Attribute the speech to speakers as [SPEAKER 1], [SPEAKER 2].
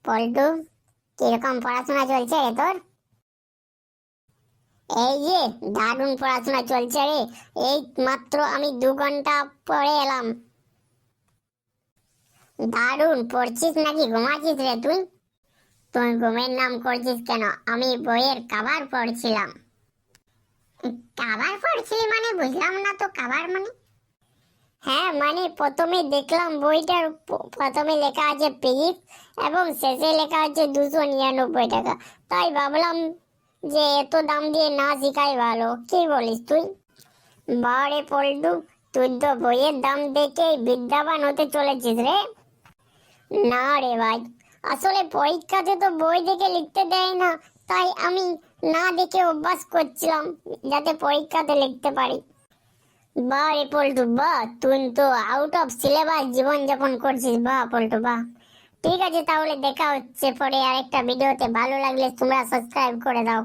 [SPEAKER 1] পল্টু, কিরকম পড়াশোনা চলছে রে তোর? এই যে দারুণ পড়াশোনা চলছে রে। এই মাত্র আমি 2 ঘন্টা পড়ে এলাম। দারুণ পড়ছিস নাকি ঘুমাচ্ছিস রে তুই? তুই ঘুমের নাম করছিস কেন? আমি বইয়ের কভার পড়ছিলাম। কভার পড়ছিলি মানে? বুঝলাম না তো কভার মানে। হ্যাঁ মানে প্রথমে দেখলাম বইটার প্রথমে লেখা আছে ফিজিক্স এবং শেষে লেখা আছে 299 টাকা। তাই ভাবলাম যে এত দাম দিয়ে না শিখাই ভালো। কি বলিস তুই? বারে পল্টু, তুই তো বইয়ের দাম দেখেই বিদ্যাবান হতে চলেছিস রে। না রে ভাই, আসলে পরীক্ষাতে তো বই দেখে লিখতে দেয় না, তাই আমি না দেখে অভ্যাস করছিলাম যাতে পরীক্ষাতে লিখতে পারি। বাহ রে পল্টু বাহ, তুই তো আউট অফ সিলেবাস জীবন যাপন করছিস। বাহ পল্টু বাহ। ঠিক আছে, তাহলে দেখা হচ্ছে পরে আরেকটা ভিডিওতে। ভালো লাগলে তোমরা সাবস্ক্রাইব করে দাও।